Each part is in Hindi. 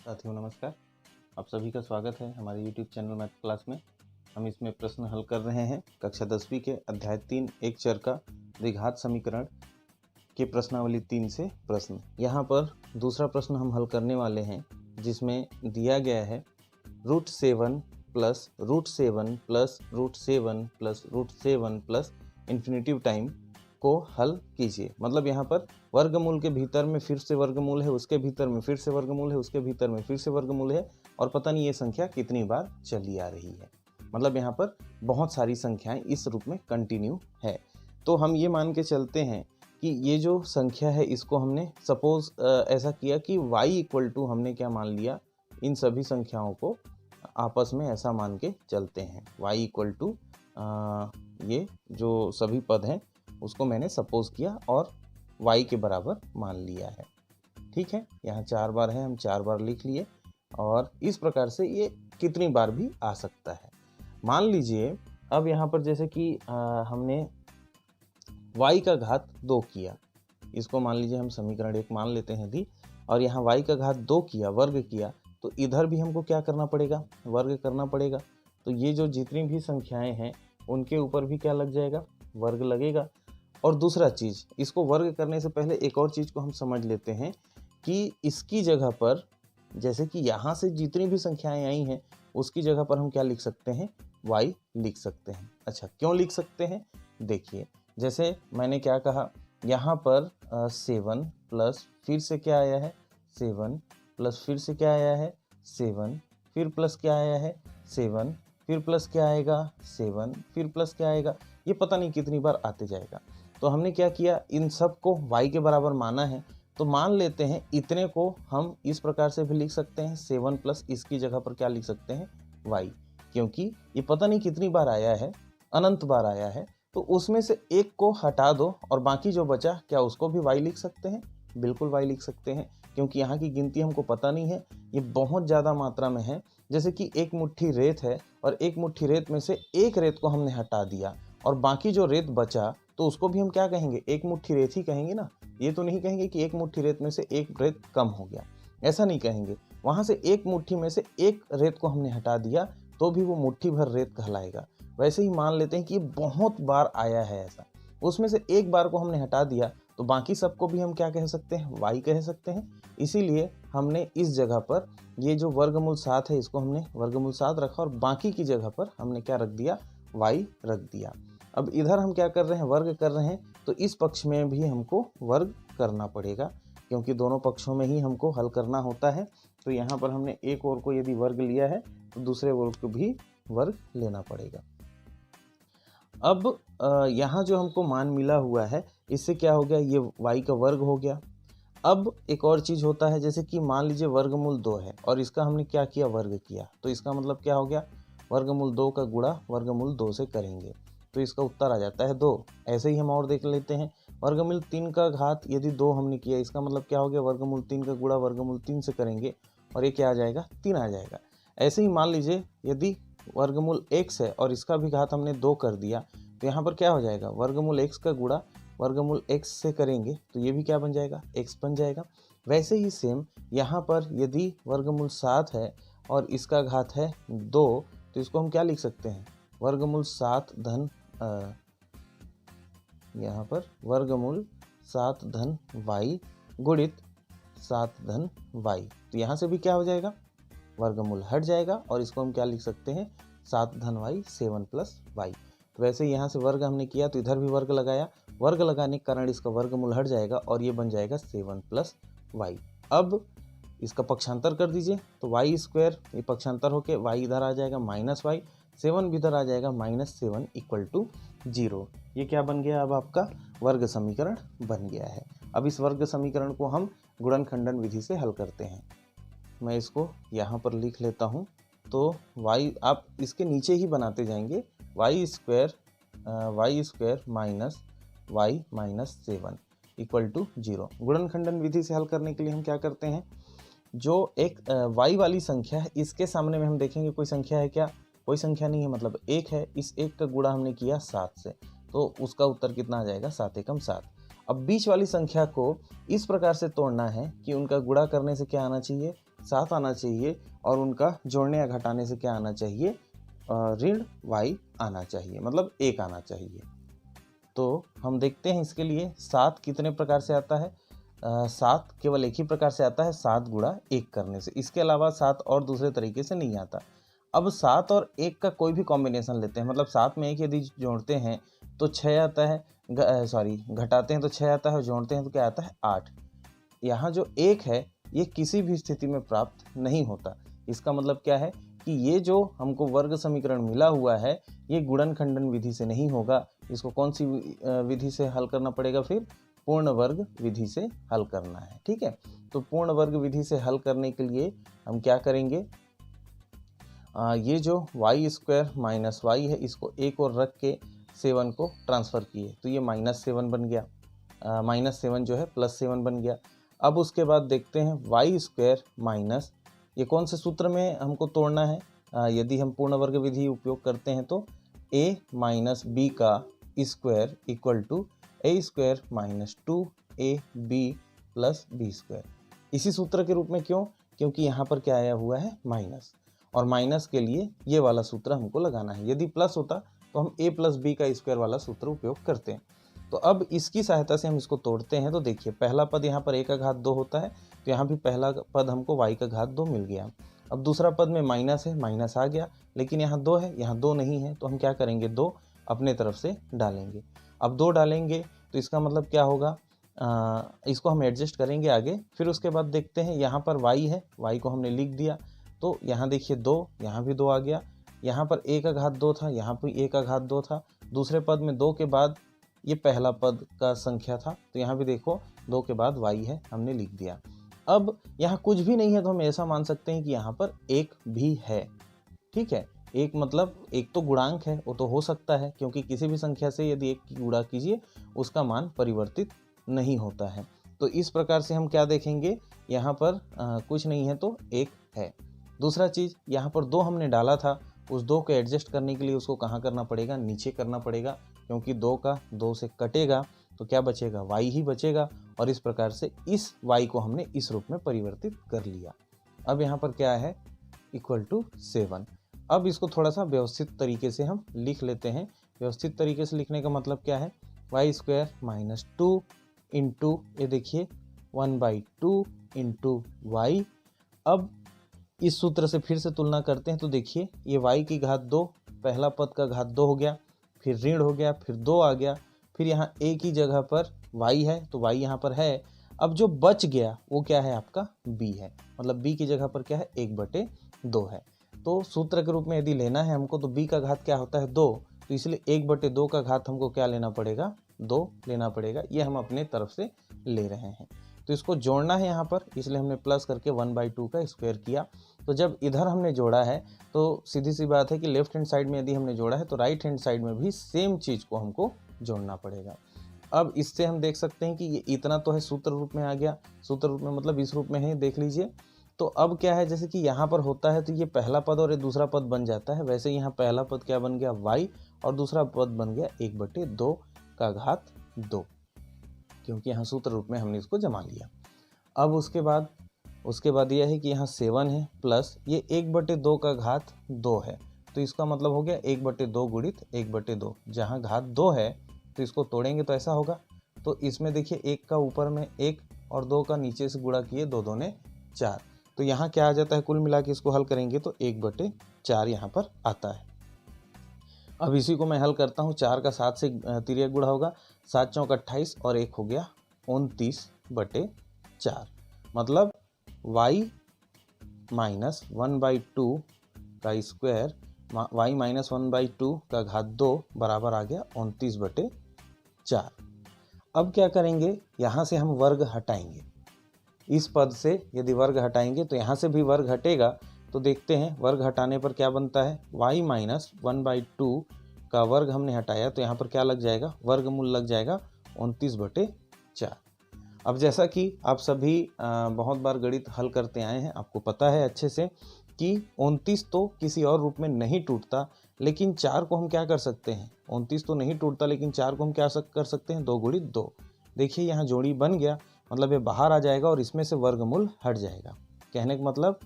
साथियों नमस्कार। आप सभी का स्वागत है हमारे YouTube चैनल मैथ क्लास में। हम इसमें प्रश्न हल कर रहे हैं कक्षा 10वीं के अध्याय 3 एक चर का द्विघात समीकरण के प्रश्नावली 3 से प्रश्न। यहाँ पर दूसरा प्रश्न हम हल करने वाले हैं जिसमें दिया गया है √7 plus √7 plus √7 plus √7 plus infinitive time को हल कीजिए। मतलब यहाँ पर वर्गमूल के भीतर में फिर से वर्गमूल है, उसके भीतर में फिर से वर्गमूल है, उसके भीतर में फिर से वर्गमूल है और पता नहीं ये संख्या कितनी बार चली आ रही है। मतलब यहाँ पर बहुत सारी संख्याएं इस रूप में कंटिन्यू है। तो हम ये मान के चलते हैं कि ये जो संख्या है इसको हमने सपोज ऐसा किया कि y इक्वल टू हमने क्या मान लिया, इन सभी संख्याओं को आपस में ऐसा मान के चलते हैं y इक्वल टू ये जो सभी पद हैं उसको मैंने सपोज किया और y के बराबर मान लिया है। ठीक है, यहाँ 4 बार है, हम 4 बार लिख लिए और इस प्रकार से ये कितनी बार भी आ सकता है। मान लीजिए अब यहाँ पर जैसे कि हमने y का घात 2 किया, इसको मान लीजिए हम समीकरण 1 मान लेते हैं दी, और यहाँ y का घात 2 किया, वर्ग किया, तो इधर भी हमको क्या करना पड़ेगा, वर्ग करना पड़ेगा। तो ये जो जितनी भी संख्याएं हैं उनके ऊपर भी क्या लग जाएगा, वर्ग लगेगा। और दूसरा चीज़, इसको वर्ग करने से पहले एक और चीज़ को हम समझ लेते हैं कि इसकी जगह पर जैसे कि यहाँ से जितनी भी संख्याएं आई हैं उसकी जगह पर हम क्या लिख सकते हैं, y लिख सकते हैं। अच्छा, क्यों लिख सकते हैं, देखिए जैसे मैंने क्या कहा, यहाँ पर 7 प्लस फिर से क्या आया है 7 प्लस फिर से क्या आया है 7, फिर प्लस क्या आया है 7, फिर प्लस क्या आएगा 7, फिर प्लस क्या आएगा, ये पता नहीं कितनी बार आते जाएगा। तो हमने क्या किया, इन सब को y के बराबर माना है, तो मान लेते हैं इतने को हम इस प्रकार से भी लिख सकते हैं 7 प्लस इसकी जगह पर क्या लिख सकते हैं y, क्योंकि ये पता नहीं कितनी बार आया है, अनंत बार आया है। तो उसमें से एक को हटा दो और बाकी जो बचा क्या उसको भी y लिख सकते हैं, बिल्कुल y लिख सकते हैं, क्योंकि यहाँ की गिनती हमको पता नहीं है, ये बहुत ज़्यादा मात्रा में है। जैसे कि एक मुट्ठी रेत है और एक मुट्ठी रेत में से एक रेत को हमने हटा दिया और बाकी जो रेत बचा तो उसको भी हम क्या कहेंगे, एक मुट्ठी रेत ही कहेंगे ना। ये तो नहीं कहेंगे कि एक मुट्ठी रेत में से एक रेत कम हो गया, ऐसा नहीं कहेंगे। वहाँ से एक मुट्ठी में से एक रेत को हमने हटा दिया तो भी वो मुट्ठी भर रेत कहलाएगा। वैसे ही मान लेते हैं कि ये बहुत बार आया है ऐसा, उसमें से एक बार को हमने हटा दिया तो बाकी सबको भी हम क्या कह सकते हैं, y कह सकते हैं। इसीलिए हमने इस जगह पर ये जो वर्गमूल 7 है इसको हमने वर्गमूल 7 रखा और बाकी की जगह पर हमने क्या रख दिया, y रख दिया। अब इधर हम क्या कर रहे हैं, वर्ग कर रहे हैं, तो इस पक्ष में भी हमको वर्ग करना पड़ेगा क्योंकि दोनों पक्षों में ही हमको हल करना होता है। तो यहाँ पर हमने एक और को यदि वर्ग लिया है तो दूसरे वर्ग को भी वर्ग लेना पड़ेगा। अब यहाँ जो हमको मान मिला हुआ है इससे क्या हो गया, ये y का वर्ग हो गया। अब एक और चीज़ होता है, जैसे कि मान लीजिए वर्गमूल 2 है और इसका हमने क्या किया, वर्ग किया, तो इसका मतलब क्या हो गया, वर्गमूल 2 का गुणा वर्गमूल 2 से करेंगे तो इसका उत्तर आ जाता है 2। ऐसे ही हम और देख लेते हैं, वर्गमूल 3 का घात यदि 2 हमने किया, इसका मतलब क्या हो गया, वर्गमूल 3 का गुणा वर्गमूल 3 से करेंगे और ये क्या आ जाएगा, 3 आ जाएगा। ऐसे ही मान लीजिए यदि वर्गमूल x है और इसका भी घात हमने 2 कर दिया तो यहाँ पर क्या हो जाएगा, वर्गमूल x का गुणा वर्गमूल x से करेंगे तो ये भी क्या बन जाएगा, x बन जाएगा। वैसे ही सेम यहाँ पर यदि वर्गमूल 7 है और इसका घात है 2 तो इसको हम क्या लिख सकते हैं, वर्गमूल 7 धन यहाँ पर वर्गमूल 7 धन y गुणित 7 धन y, तो यहाँ से भी क्या हो जाएगा, वर्गमूल हट जाएगा और इसको हम क्या लिख सकते हैं, 7 धन y 7 प्लस y। तो वैसे यहाँ से वर्ग हमने किया तो इधर भी वर्ग लगाया, वर्ग लगाने के कारण इसका वर्गमूल हट जाएगा और ये बन जाएगा 7 प्लस y। अब इसका पक्षांतर कर दीजिए तो y स्क्वायर, ये पक्षांतर होके y इधर आ जाएगा माइनस y, 7 भी इधर आ जाएगा -7 इक्वल टू 0। ये क्या बन गया, अब आपका वर्ग समीकरण बन गया है। अब इस वर्ग समीकरण को हम गुणनखंडन विधि से हल करते हैं। मैं इसको यहाँ पर लिख लेता हूँ, तो y आप इसके नीचे ही बनाते जाएंगे, y square minus y minus 7 equal to 0। गुणनखंडन विधि से हल करने के लिए हम क्या करते हैं, जो एक y वाली संख्या है इसके सामने में हम देखेंगे कोई संख्या है क्या, कोई संख्या नहीं है, मतलब 1 है, इस 1 का गुणा हमने किया 7 से तो उसका उत्तर कितना आ जाएगा, 7 एकम 7। अब बीच वाली संख्या को इस प्रकार से तोड़ना है कि उनका गुणा करने से क्या आना चाहिए, 7 आना चाहिए और उनका जोड़ने या घटाने से क्या आना चाहिए, ऋण y आना चाहिए, मतलब 1 आना चाहिए। तो हम देखते हैं इसके लिए 7 कितने प्रकार से आता है, 7 केवल एक ही प्रकार से आता है, 7 गुणा 1 करने से। इसके अलावा 7 और दूसरे तरीके से नहीं आता। अब 7 और 1 का कोई भी कॉम्बिनेशन लेते हैं, मतलब 7 में 1 यदि जोड़ते हैं तो 6 आता है, घटाते हैं तो 6 आता है, जोड़ते हैं तो क्या आता है, 8। यहाँ जो 1 है ये किसी भी स्थिति में प्राप्त नहीं होता। इसका मतलब क्या है कि ये जो हमको वर्ग समीकरण मिला हुआ है ये गुणन खंडन विधि से नहीं होगा। इसको कौन सी विधि से हल करना पड़ेगा, फिर पूर्ण वर्ग विधि से हल करना है। ठीक है, तो पूर्ण वर्ग विधि से हल करने के लिए हम क्या करेंगे, ये जो y² माइनस y है इसको एक और रख के 7 को ट्रांसफ़र किए तो ये -7 बन गया, -7 जो है +7 बन गया। अब उसके बाद देखते हैं y² माइनस, ये कौन से सूत्र में हमको तोड़ना है, यदि हम पूर्ण वर्ग विधि उपयोग करते हैं तो a माइनस b का square equal to a² minus 2ab plus b²। इसी सूत्र के रूप में, क्यों, क्योंकि यहाँ पर क्या आया हुआ है, माइनस, और माइनस के लिए ये वाला सूत्र हमको लगाना है। यदि प्लस होता तो हम a प्लस b का स्क्वायर वाला सूत्र उपयोग करते हैं। तो अब इसकी सहायता से हम इसको तोड़ते हैं तो देखिए पहला पद यहाँ पर a का घात 2 होता है तो यहाँ भी पहला पद हमको y का घात 2 मिल गया। अब दूसरा पद में माइनस है, माइनस आ गया, लेकिन यहाँ 2 है, यहाँ 2 नहीं है, तो हम क्या करेंगे, 2 अपने तरफ से डालेंगे। अब 2 डालेंगे तो इसका मतलब क्या होगा, इसको हम एडजस्ट करेंगे आगे। फिर उसके बाद देखते हैं यहाँ पर y है, y को हमने लिख दिया तो यहाँ देखिए 2, यहाँ भी 2 आ गया, यहाँ पर a का घात 2 था, यहाँ पर a का घात 2 था। दूसरे पद में 2 के बाद ये पहला पद का संख्या था तो यहाँ भी देखो 2 के बाद y है, हमने लिख दिया। अब यहाँ कुछ भी नहीं है तो हम ऐसा मान सकते हैं कि यहाँ पर 1 भी है। ठीक है, एक मतलब एक तो गुणांक है, वो तो हो सकता है क्योंकि किसी भी संख्या से यदि 1 की गुणा कीजिए उसका मान परिवर्तित नहीं होता है। तो इस प्रकार से हम क्या देखेंगे, यहाँ पर कुछ नहीं है तो 1 है। दूसरा चीज़, यहाँ पर 2 हमने डाला था, उस 2 को एडजस्ट करने के लिए उसको कहाँ करना पड़ेगा, नीचे करना पड़ेगा, क्योंकि 2 का 2 से कटेगा तो क्या बचेगा, y ही बचेगा। और इस प्रकार से इस y को हमने इस रूप में परिवर्तित कर लिया। अब यहाँ पर क्या है, इक्वल टू 7। अब इसको थोड़ा सा व्यवस्थित तरीके से हम लिख लेते हैं। व्यवस्थित तरीके से लिखने का मतलब क्या है, y² माइनस 2 इंटू, ये देखिए 1/2 इंटू y। अब इस सूत्र से फिर से तुलना करते हैं तो देखिए ये y की घात 2, पहला पद का घात 2 हो गया, फिर ऋण हो गया, फिर 2 आ गया, फिर यहाँ a की जगह पर y है तो y यहाँ पर है। अब जो बच गया वो क्या है, आपका b है, मतलब b की जगह पर क्या है, 1/2 है। तो सूत्र के रूप में यदि लेना है हमको तो b का घात क्या होता है, 2, तो इसलिए 1/2 का घात हमको क्या लेना पड़ेगा, 2 लेना पड़ेगा। ये हम अपने तरफ से ले रहे हैं। तो इसको जोड़ना है यहाँ पर, इसलिए हमने प्लस करके 1/2 का स्क्वायर किया। तो जब इधर हमने जोड़ा है तो सीधी सी बात है कि लेफ्ट हैंड साइड में यदि हमने जोड़ा है तो राइट हैंड साइड में भी सेम चीज़ को हमको जोड़ना पड़ेगा। अब इससे हम देख सकते हैं कि ये इतना तो है, सूत्र रूप में आ गया, सूत्र रूप में मतलब इस रूप में है, देख लीजिए। तो अब क्या है, जैसे कि यहाँ पर होता है तो ये पहला पद और ये दूसरा पद बन जाता है, वैसे यहाँ पहला पद क्या बन गया, y, और दूसरा पद बन गया 1/2 का घात 2, क्योंकि यहाँ सूत्र रूप में हमने इसको जमा लिया। अब उसके बाद यह है कि यहाँ 7 है प्लस ये 1/2 का घात 2 है, तो इसका मतलब हो गया 1/2 गुणित 1/2। जहाँ घात 2 है तो इसको तोड़ेंगे तो ऐसा होगा। तो इसमें देखिए 1 का ऊपर में 1 और 2 का नीचे से गुणा किए, 2 दूने 4, तो यहाँ क्या आ जाता है, कुल मिला के इसको हल करेंगे तो 1/4 यहाँ पर आता है। अब इसी को मैं हल करता हूँ, 4 का 7 से तिर्यक गुणा होगा, 7 चौक 28 और 1 हो गया 29/4, मतलब y माइनस 1/2 का स्क्वायर, y माइनस 1/2 का घात 2 बराबर आ गया 29/4। अब क्या करेंगे, यहाँ से हम वर्ग हटाएंगे, इस पद से यदि वर्ग हटाएंगे तो यहाँ से भी वर्ग हटेगा। तो देखते हैं वर्ग हटाने पर क्या बनता है, y माइनस 1/2 का वर्ग हमने हटाया तो यहाँ पर क्या लग जाएगा, वर्गमूल लग जाएगा 29/4। अब जैसा कि आप सभी बहुत बार गणित हल करते आए हैं, आपको पता है अच्छे से कि 29 तो किसी और रूप में नहीं टूटता, लेकिन 4 को हम क्या कर सकते हैं, 29 तो नहीं टूटता लेकिन 4 को हम क्या कर सकते हैं, 2 गुणित 2। देखिए यहाँ जोड़ी बन गया, मतलब ये बाहर आ जाएगा और इसमें से वर्गमूल हट जाएगा। कहने का मतलब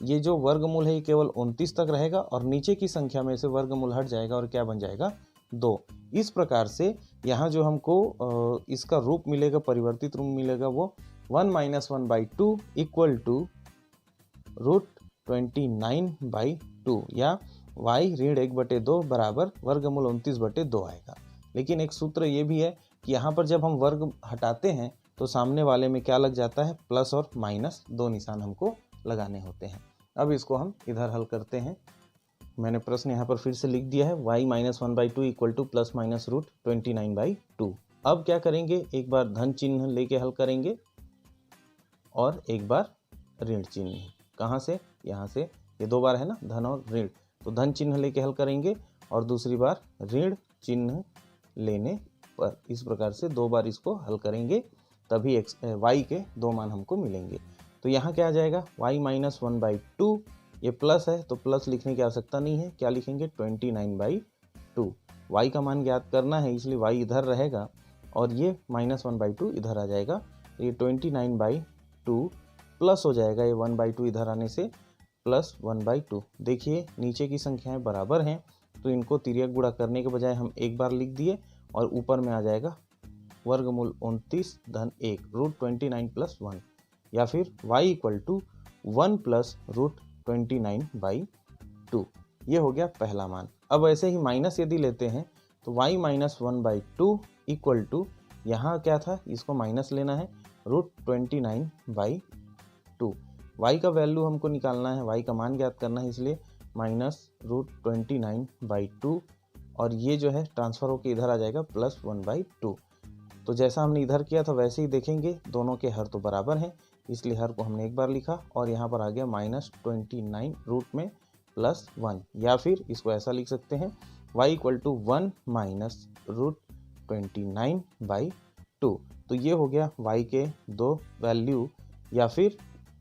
ये जो वर्गमूल है ये केवल 29 तक रहेगा और नीचे की संख्या में से वर्गमूल हट जाएगा और क्या बन जाएगा 2। इस प्रकार से यहाँ जो हमको इसका रूप मिलेगा, परिवर्तित रूप मिलेगा वो 1 - 1/2 इक्वल टू √29/2 या y ऋण 1/2 बराबर वर्गमूल 29/2 आएगा। लेकिन एक सूत्र ये भी है कि यहाँ पर जब हम वर्ग हटाते हैं तो सामने वाले में क्या लग जाता है, प्लस और माइनस 2 निशान हमको लगाने होते हैं। अब इसको हम इधर हल करते हैं। मैंने प्रश्न यहाँ पर फिर से लिख दिया है, y - 1/2 इक्वल टू ± √29/2। अब क्या करेंगे, एक बार धन चिन्ह लेके हल करेंगे और एक बार ऋण चिन्ह। कहाँ से, यहाँ से, ये 2 बार है ना धन और ऋण, तो धन चिन्ह लेके हल करेंगे और दूसरी बार ऋण चिन्ह लेने पर, इस प्रकार से 2 बार इसको हल करेंगे तभी y के 2 मान हमको मिलेंगे। तो यहाँ क्या आ जाएगा, y - 1/2, ये प्लस है तो प्लस लिखने की आवश्यकता नहीं है, क्या लिखेंगे 29/2। y का मान ज्ञात करना है इसलिए y इधर रहेगा और ये -1/2 इधर आ जाएगा। ये 29/2 प्लस हो जाएगा, ये 1/2 इधर आने से प्लस 1/2। देखिए नीचे की संख्याएं बराबर हैं तो इनको तिर्यक गुणा करने के बजाय हम एक बार लिख दिए और ऊपर में आ जाएगा वर्गमूल 29 धन 1 √29 + 1, या फिर y इक्वल टू 1 + √29/2। ये हो गया पहला मान। अब ऐसे ही माइनस यदि लेते हैं तो y - 1/2 इक्वल टू, यहाँ क्या था, इसको माइनस लेना है √29/2। y का वैल्यू हमको निकालना है, y का मान ज्ञात करना है, इसलिए -√29/2 और ये जो है ट्रांसफर होकर इधर आ जाएगा +1/2। तो जैसा हमने इधर किया था वैसे ही देखेंगे, दोनों के हर तो बराबर हैं इसलिए हर को हमने एक बार लिखा और यहाँ पर आ गया -29 रूट में +1, या फिर इसको ऐसा लिख सकते हैं y इक्वल टू 1 - √29/2। तो ये हो गया y के 2 वैल्यू, या फिर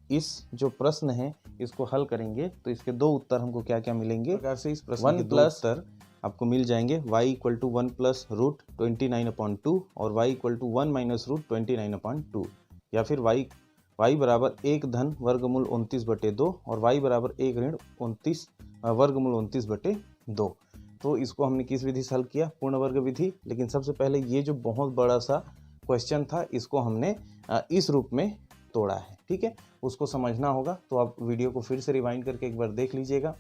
इस जो प्रश्न है इसको हल करेंगे तो इसके 2 उत्तर हमको क्या क्या मिलेंगे। प्रकार से इस प्रश्न के 2 उत्तर आपको मिल जाएंगे, y इक्वल टू 1 + √29/2 और y इक्वल टू 1 - √29/2, या फिर y बराबर 1 धन वर्गमूल 29/2 और y बराबर 1 ऋण 29 वर्गमूल 29/2। तो इसको हमने किस विधि से हल किया, पूर्ण वर्ग विधि। लेकिन सबसे पहले ये जो बहुत बड़ा सा क्वेश्चन था इसको हमने इस रूप में तोड़ा है, ठीक है। उसको समझना होगा तो आप वीडियो को फिर से रिवाइंड करके एक बार देख लीजिएगा।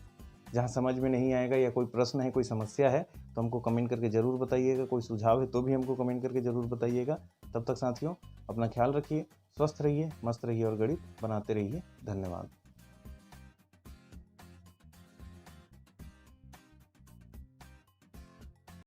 जहाँ समझ में नहीं आएगा या कोई प्रश्न है, कोई समस्या है तो हमको कमेंट करके ज़रूर बताइएगा, कोई सुझाव है तो भी हमको कमेंट करके ज़रूर बताइएगा। तब तक साथियों अपना ख्याल रखिए, स्वस्थ रहिए, मस्त रहिए और गणित बनाते रहिए। धन्यवाद।